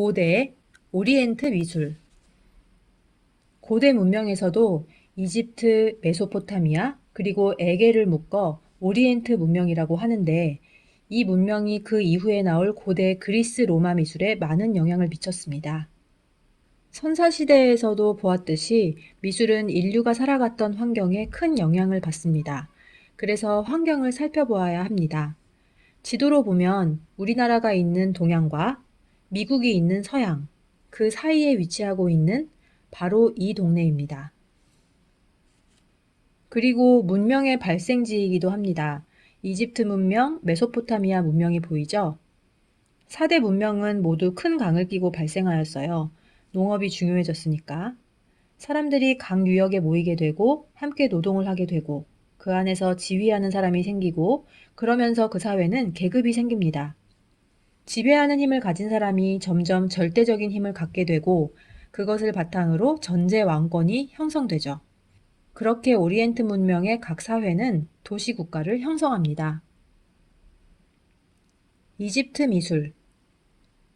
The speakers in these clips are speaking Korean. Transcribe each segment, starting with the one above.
고대 오리엔트 미술. 고대 문명에서도 이집트, 메소포타미아, 그리고 에게를 묶어 오리엔트 문명이라고 하는데, 이 문명이 그 이후에 나올 고대 그리스 로마 미술에 많은 영향을 미쳤습니다. 선사시대에서도 보았듯이 미술은 인류가 살아갔던 환경에 큰 영향을 받습니다. 그래서 환경을 살펴보아야 합니다. 지도로 보면 우리나라가 있는 동양과 미국이 있는 서양, 그 사이에 위치하고 있는 바로 이 동네입니다. 그리고 문명의 발생지이기도 합니다. 이집트 문명, 메소포타미아 문명이 보이죠? 4대 문명은 모두 큰 강을 끼고 발생하였어요. 농업이 중요해졌으니까. 사람들이 강 유역에 모이게 되고 함께 노동을 하게 되고 그 안에서 지휘하는 사람이 생기고 그러면서 그 사회는 계급이 생깁니다. 지배하는 힘을 가진 사람이 점점 절대적인 힘을 갖게 되고 그것을 바탕으로 전제 왕권이 형성되죠. 그렇게 오리엔트 문명의 각 사회는 도시국가를 형성합니다. 이집트 미술.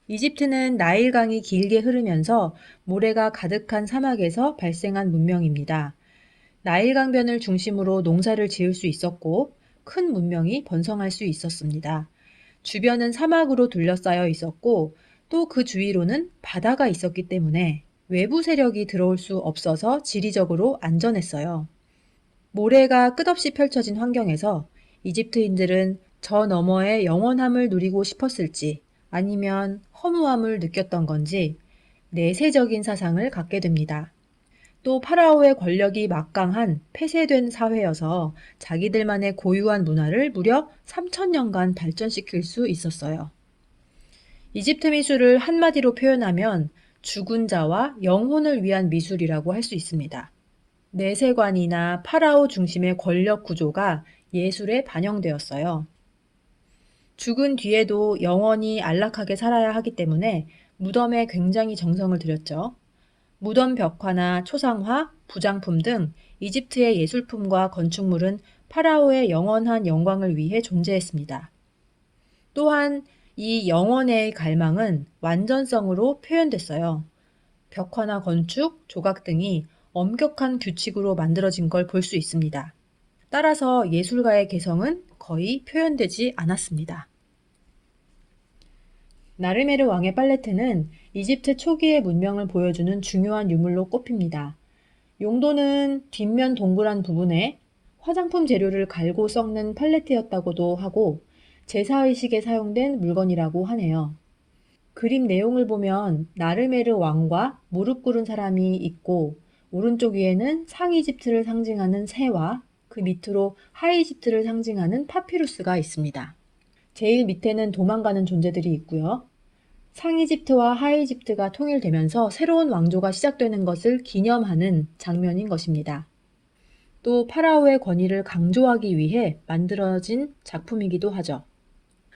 이집트는 나일강이 길게 흐르면서 모래가 가득한 사막에서 발생한 문명입니다. 나일강변을 중심으로 농사를 지을 수 있었고 큰 문명이 번성할 수 있었습니다. 주변은 사막으로 둘러싸여 있었고 또 그 주위로는 바다가 있었기 때문에 외부 세력이 들어올 수 없어서 지리적으로 안전했어요. 모래가 끝없이 펼쳐진 환경에서 이집트인들은 저 너머의 영원함을 누리고 싶었을지 아니면 허무함을 느꼈던 건지 내세적인 사상을 갖게 됩니다. 또 파라오의 권력이 막강한 폐쇄된 사회여서 자기들만의 고유한 문화를 무려 3,000년간 발전시킬 수 있었어요. 이집트 미술을 한마디로 표현하면 죽은 자와 영혼을 위한 미술이라고 할 수 있습니다. 내세관이나 파라오 중심의 권력 구조가 예술에 반영되었어요. 죽은 뒤에도 영원히 안락하게 살아야 하기 때문에 무덤에 굉장히 정성을 들였죠. 무덤 벽화나 초상화, 부장품 등 이집트의 예술품과 건축물은 파라오의 영원한 영광을 위해 존재했습니다. 또한 이 영원의 갈망은 완전성으로 표현됐어요. 벽화나 건축, 조각 등이 엄격한 규칙으로 만들어진 걸 볼 수 있습니다. 따라서 예술가의 개성은 거의 표현되지 않았습니다. 나르메르 왕의 팔레트는 이집트 초기의 문명을 보여주는 중요한 유물로 꼽힙니다. 용도는 뒷면 동그란 부분에 화장품 재료를 갈고 섞는 팔레트였다고도 하고 제사의식에 사용된 물건이라고 하네요. 그림 내용을 보면 나르메르 왕과 무릎 꿇은 사람이 있고 오른쪽 위에는 상이집트를 상징하는 새와 그 밑으로 하이집트를 상징하는 파피루스가 있습니다. 제일 밑에는 도망가는 존재들이 있고요. 상이집트와 하이집트가 통일되면서 새로운 왕조가 시작되는 것을 기념하는 장면인 것입니다. 또 파라오의 권위를 강조하기 위해 만들어진 작품이기도 하죠.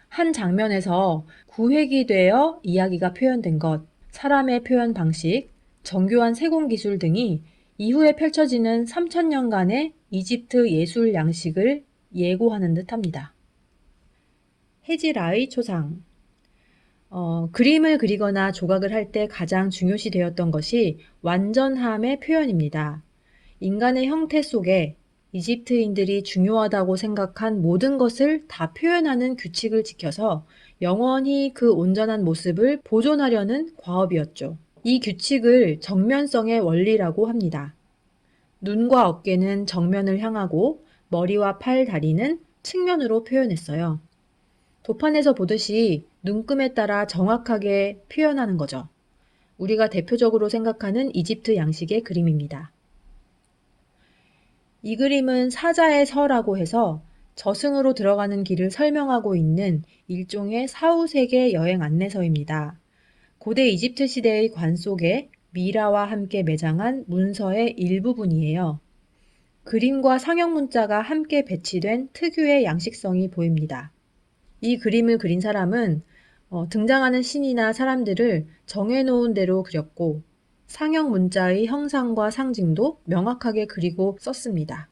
한 장면에서 구획이 되어 이야기가 표현된 것, 사람의 표현 방식, 정교한 세공 기술 등이 이후에 펼쳐지는 3,000년간의 이집트 예술 양식을 예고하는 듯합니다. 헤지라의 초상. 그림을 그리거나 조각을 할 때 가장 중요시 되었던 것이 완전함의 표현입니다. 인간의 형태 속에 이집트인들이 중요하다고 생각한 모든 것을 다 표현하는 규칙을 지켜서 영원히 그 온전한 모습을 보존하려는 과업이었죠. 이 규칙을 정면성의 원리라고 합니다. 눈과 어깨는 정면을 향하고 머리와 팔, 다리는 측면으로 표현했어요. 도판에서 보듯이 눈금에 따라 정확하게 표현하는 거죠. 우리가 대표적으로 생각하는 이집트 양식의 그림입니다. 이 그림은 사자의 서라고 해서 저승으로 들어가는 길을 설명하고 있는 일종의 사후세계 여행 안내서입니다. 고대 이집트 시대의 관 속에 미라와 함께 매장한 문서의 일부분이에요. 그림과 상형 문자가 함께 배치된 특유의 양식성이 보입니다. 이 그림을 그린 사람은 등장하는 신이나 사람들을 정해놓은 대로 그렸고 상형 문자의 형상과 상징도 명확하게 그리고 썼습니다.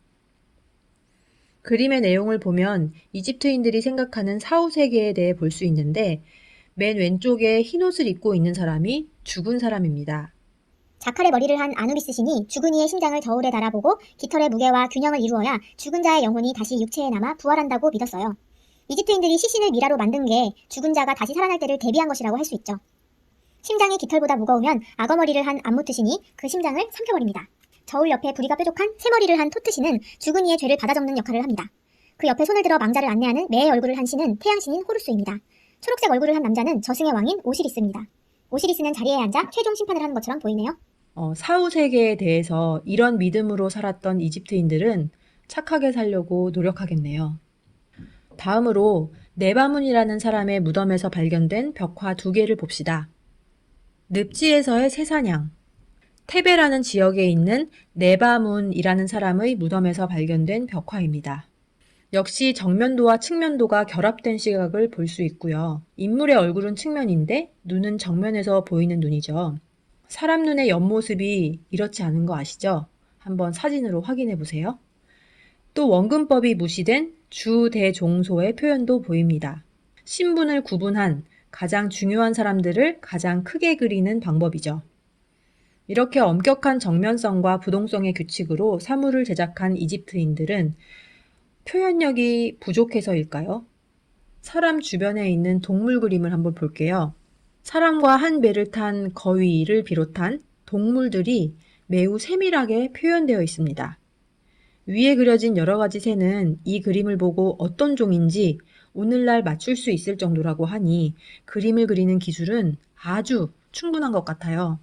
그림의 내용을 보면 이집트인들이 생각하는 사후세계에 대해 볼 수 있는데 맨 왼쪽에 흰 옷을 입고 있는 사람이 죽은 사람입니다. 자칼의 머리를 한 아누비스 신이 죽은 이의 심장을 저울에 달아보고 깃털의 무게와 균형을 이루어야 죽은 자의 영혼이 다시 육체에 남아 부활한다고 믿었어요. 이집트인들이 시신을 미라로 만든 게 죽은 자가 다시 살아날 때를 대비한 것이라고 할 수 있죠. 심장이 깃털보다 무거우면 악어머리를 한 암무트 신이 그 심장을 삼켜버립니다. 저울 옆에 부리가 뾰족한 새머리를 한 토트 신은 죽은 이의 죄를 받아 적는 역할을 합니다. 그 옆에 손을 들어 망자를 안내하는 매의 얼굴을 한 신은 태양신인 호루스입니다. 초록색 얼굴을 한 남자는 저승의 왕인 오시리스입니다. 오시리스는 자리에 앉아 최종 심판을 하는 것처럼 보이네요. 사후 세계에 대해서 이런 믿음으로 살았던 이집트인들은 착하게 살려고 노력하겠네요. 다음으로 네바문이라는 사람의 무덤에서 발견된 벽화 2개를 봅시다. 늪지에서의 새사냥. 테베라는 지역에 있는 네바문이라는 사람의 무덤에서 발견된 벽화입니다. 역시 정면도와 측면도가 결합된 시각을 볼 수 있고요. 인물의 얼굴은 측면인데 눈은 정면에서 보이는 눈이죠. 사람 눈의 옆모습이 이렇지 않은 거 아시죠? 한번 사진으로 확인해 보세요. 또 원근법이 무시된 주대종소의 표현도 보입니다. 신분을 구분한 가장 중요한 사람들을 가장 크게 그리는 방법이죠. 이렇게 엄격한 정면성과 부동성의 규칙으로 사물을 제작한 이집트인들은 표현력이 부족해서일까요? 사람 주변에 있는 동물 그림을 한번 볼게요. 사람과 한 배를 탄 거위를 비롯한 동물들이 매우 세밀하게 표현되어 있습니다. 위에 그려진 여러 가지 새는 이 그림을 보고 어떤 종인지 오늘날 맞출 수 있을 정도라고 하니 그림을 그리는 기술은 아주 충분한 것 같아요.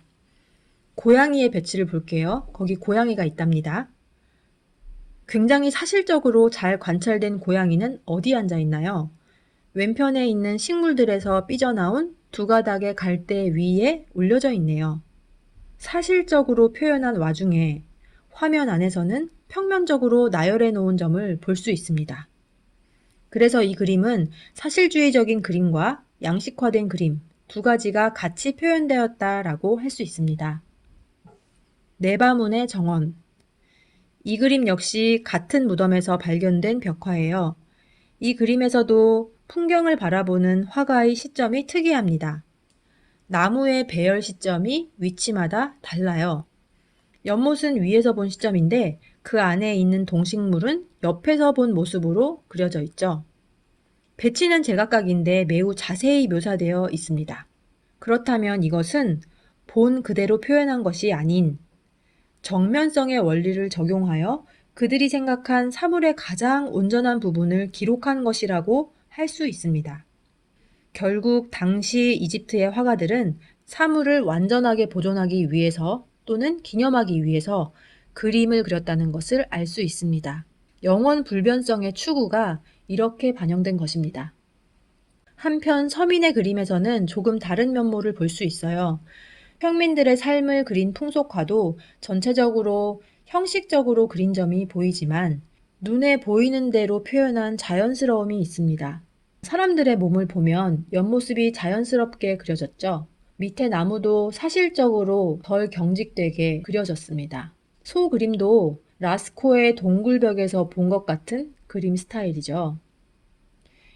고양이의 배치를 볼게요. 거기 고양이가 있답니다. 굉장히 사실적으로 잘 관찰된 고양이는 어디 앉아 있나요? 왼편에 있는 식물들에서 삐져나온 2가닥의 갈대 위에 올려져 있네요. 사실적으로 표현한 와중에 화면 안에서는 평면적으로 나열해 놓은 점을 볼 수 있습니다. 그래서 이 그림은 사실주의적인 그림과 양식화된 그림 2가지가 같이 표현되었다라고 할 수 있습니다. 네바문의 정원. 이 그림 역시 같은 무덤에서 발견된 벽화예요. 이 그림에서도 풍경을 바라보는 화가의 시점이 특이합니다. 나무의 배열 시점이 위치마다 달라요. 연못은 위에서 본 시점인데 그 안에 있는 동식물은 옆에서 본 모습으로 그려져 있죠. 배치는 제각각인데 매우 자세히 묘사되어 있습니다. 그렇다면 이것은 본 그대로 표현한 것이 아닌 정면성의 원리를 적용하여 그들이 생각한 사물의 가장 온전한 부분을 기록한 것이라고 할 수 있습니다. 결국 당시 이집트의 화가들은 사물을 완전하게 보존하기 위해서 또는 기념하기 위해서 그림을 그렸다는 것을 알 수 있습니다. 영원 불변성의 추구가 이렇게 반영된 것입니다. 한편 서민의 그림에서는 조금 다른 면모를 볼 수 있어요. 평민들의 삶을 그린 풍속화도 전체적으로 형식적으로 그린 점이 보이지만 눈에 보이는 대로 표현한 자연스러움이 있습니다. 사람들의 몸을 보면 옆모습이 자연스럽게 그려졌죠. 밑에 나무도 사실적으로 덜 경직되게 그려졌습니다. 소 그림도 라스코의 동굴벽에서 본 것 같은 그림 스타일이죠.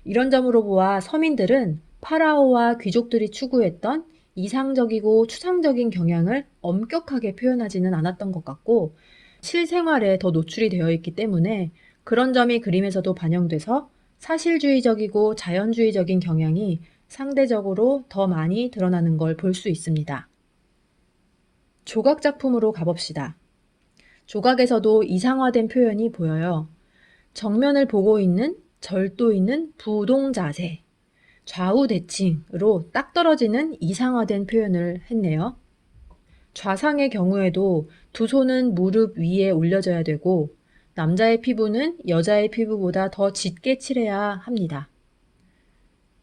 이런 점으로 보아 서민들은 파라오와 귀족들이 추구했던 이상적이고 추상적인 경향을 엄격하게 표현하지는 않았던 것 같고 실생활에 더 노출이 되어 있기 때문에 그런 점이 그림에서도 반영돼서 사실주의적이고 자연주의적인 경향이 상대적으로 더 많이 드러나는 걸 볼 수 있습니다. 조각 작품으로 가봅시다. 조각에서도 이상화된 표현이 보여요. 정면을 보고 있는 절도 있는 부동 자세, 좌우 대칭으로 딱 떨어지는 이상화된 표현을 했네요. 좌상의 경우에도 두 손은 무릎 위에 올려져야 되고 남자의 피부는 여자의 피부보다 더 짙게 칠해야 합니다.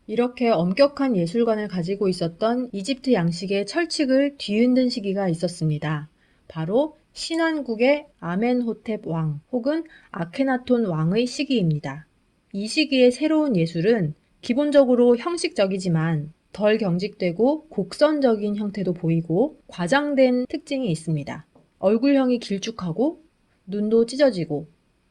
이렇게 엄격한 예술관을 가지고 있었던 이집트 양식의 철칙을 뒤흔든 시기가 있었습니다. 바로 신안국의 아멘호텝 왕 혹은 아케나톤 왕의 시기입니다. 이 시기의 새로운 예술은 기본적으로 형식적이지만 덜 경직되고 곡선적인 형태도 보이고 과장된 특징이 있습니다. 얼굴형이 길쭉하고 눈도 찢어지고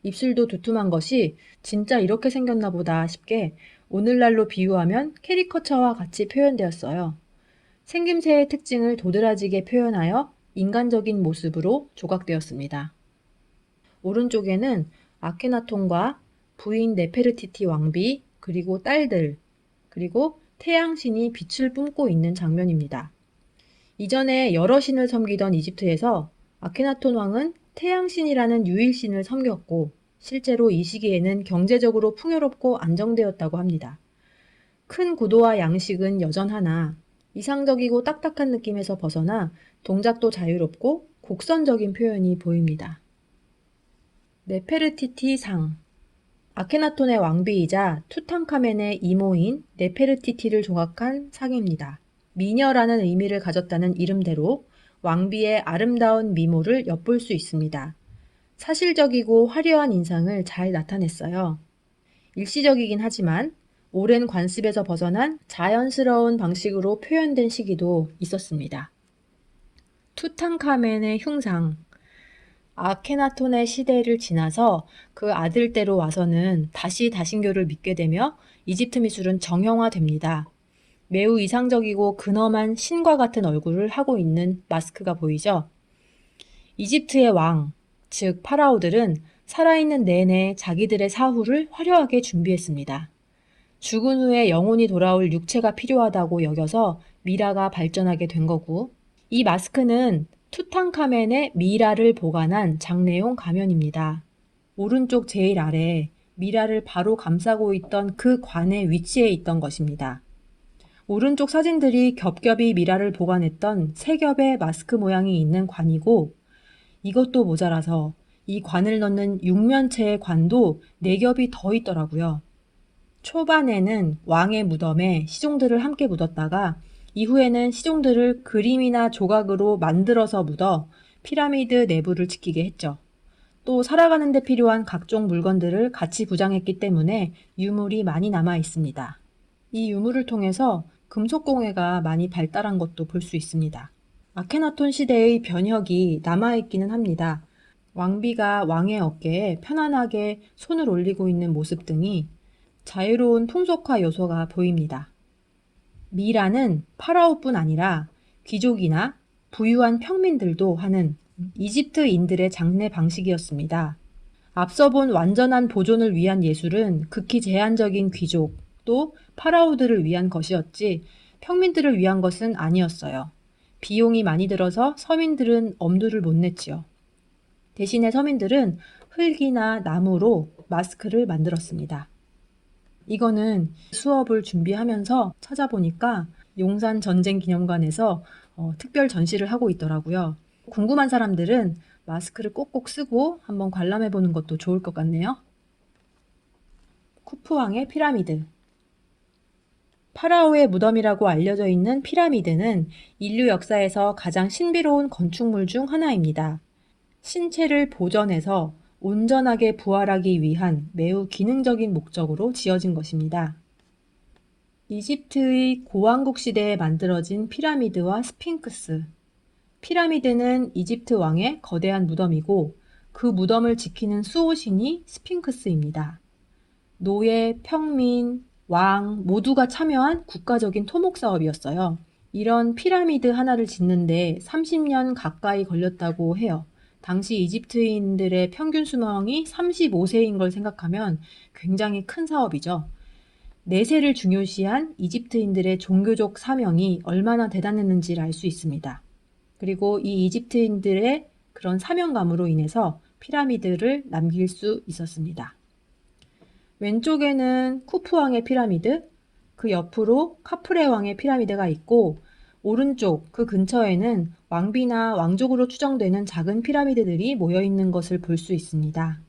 입술도 두툼한 것이 진짜 이렇게 생겼나 보다 싶게 오늘날로 비유하면 캐리커처와 같이 표현되었어요. 생김새의 특징을 도드라지게 표현하여 인간적인 모습으로 조각되었습니다. 오른쪽에는 아케나톤과 부인 네페르티티 왕비, 그리고 딸들, 그리고 태양신이 빛을 뿜고 있는 장면입니다. 이전에 여러 신을 섬기던 이집트에서 아케나톤 왕은 태양신이라는 유일신을 섬겼고 실제로 이 시기에는 경제적으로 풍요롭고 안정되었다고 합니다. 큰 구도와 양식은 여전하나 이상적이고 딱딱한 느낌에서 벗어나 동작도 자유롭고 곡선적인 표현이 보입니다. 네페르티티 상. 아케나톤의 왕비이자 투탕카멘의 이모인 네페르티티를 조각한 상입니다. 미녀라는 의미를 가졌다는 이름대로 왕비의 아름다운 미모를 엿볼 수 있습니다. 사실적이고 화려한 인상을 잘 나타냈어요. 일시적이긴 하지만 오랜 관습에서 벗어난 자연스러운 방식으로 표현된 시기도 있었습니다. 투탕카멘의 흉상. 아케나톤의 시대를 지나서 그 아들 때로 와서는 다시 다신교를 믿게 되며 이집트 미술은 정형화됩니다. 매우 이상적이고 근엄한 신과 같은 얼굴을 하고 있는 마스크가 보이죠? 이집트의 왕, 즉 파라오들은 살아있는 내내 자기들의 사후를 화려하게 준비했습니다. 죽은 후에 영혼이 돌아올 육체가 필요하다고 여겨서 미라가 발전하게 된 거고, 이 마스크는 투탕카멘의 미라를 보관한 장례용 가면입니다. 오른쪽 제일 아래 미라를 바로 감싸고 있던 그 관의 위치에 있던 것입니다. 오른쪽 사진들이 겹겹이 미라를 보관했던 세 겹의 마스크 모양이 있는 관이고, 이것도 모자라서 이 관을 넣는 육면체의 관도 네 겹이 더 있더라고요. 초반에는 왕의 무덤에 시종들을 함께 묻었다가 이후에는 시종들을 그림이나 조각으로 만들어서 묻어 피라미드 내부를 지키게 했죠. 또 살아가는 데 필요한 각종 물건들을 같이 부장했기 때문에 유물이 많이 남아 있습니다. 이 유물을 통해서 금속공예가 많이 발달한 것도 볼 수 있습니다. 아케나톤 시대의 변혁이 남아있기는 합니다. 왕비가 왕의 어깨에 편안하게 손을 올리고 있는 모습 등이 자유로운 풍속화 요소가 보입니다. 미라는 파라오뿐 아니라 귀족이나 부유한 평민들도 하는 이집트인들의 장례 방식이었습니다. 앞서 본 완전한 보존을 위한 예술은 극히 제한적인 귀족, 또 파라오들을 위한 것이었지 평민들을 위한 것은 아니었어요. 비용이 많이 들어서 서민들은 엄두를 못 냈지요. 대신에 서민들은 흙이나 나무로 마스크를 만들었습니다. 이거는 수업을 준비하면서 찾아보니까 용산 전쟁 기념관에서 특별 전시를 하고 있더라고요. 궁금한 사람들은 마스크를 꼭꼭 쓰고 한번 관람해보는 것도 좋을 것 같네요. 쿠프왕의 피라미드. 파라오의 무덤이라고 알려져 있는 피라미드는 인류 역사에서 가장 신비로운 건축물 중 하나입니다. 신체를 보존해서 온전하게 부활하기 위한 매우 기능적인 목적으로 지어진 것입니다. 이집트의 고왕국 시대에 만들어진 피라미드와 스핑크스. 피라미드는 이집트 왕의 거대한 무덤이고 그 무덤을 지키는 수호신이 스핑크스입니다. 노예, 평민, 왕 모두가 참여한 국가적인 토목 사업이었어요. 이런 피라미드 하나를 짓는데 30년 가까이 걸렸다고 해요. 당시 이집트인들의 평균 수명이 35세인 걸 생각하면 굉장히 큰 사업이죠. 내세를 중요시한 이집트인들의 종교적 사명이 얼마나 대단했는지를 알 수 있습니다. 그리고 이 이집트인들의 그런 사명감으로 인해서 피라미드를 남길 수 있었습니다. 왼쪽에는 쿠프왕의 피라미드, 그 옆으로 카프레 왕의 피라미드가 있고 오른쪽 그 근처에는 왕비나 왕족으로 추정되는 작은 피라미드들이 모여있는 것을 볼 수 있습니다.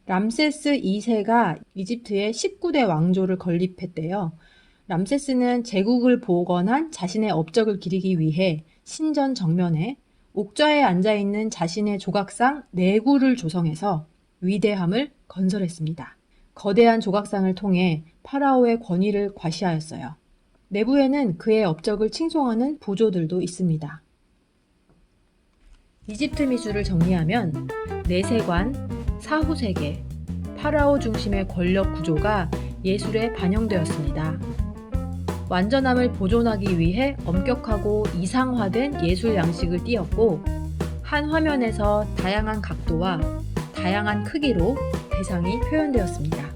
람세스 2세가 이집트의 19대 왕조를 건립했대요. 람세스는 제국을 복원한 자신의 업적을 기리기 위해 신전 정면에 옥좌에 앉아있는 자신의 조각상 4구를 조성해서 위대함을 건설했습니다. 거대한 조각상을 통해 파라오의 권위를 과시하였어요. 내부에는 그의 업적을 칭송하는 부조들도 있습니다. 이집트 미술을 정리하면 내세관, 사후세계, 파라오 중심의 권력 구조가 예술에 반영되었습니다. 완전함을 보존하기 위해 엄격하고 이상화된 예술 양식을 띄었고, 한 화면에서 다양한 각도와 다양한 크기로 대상이 표현되었습니다.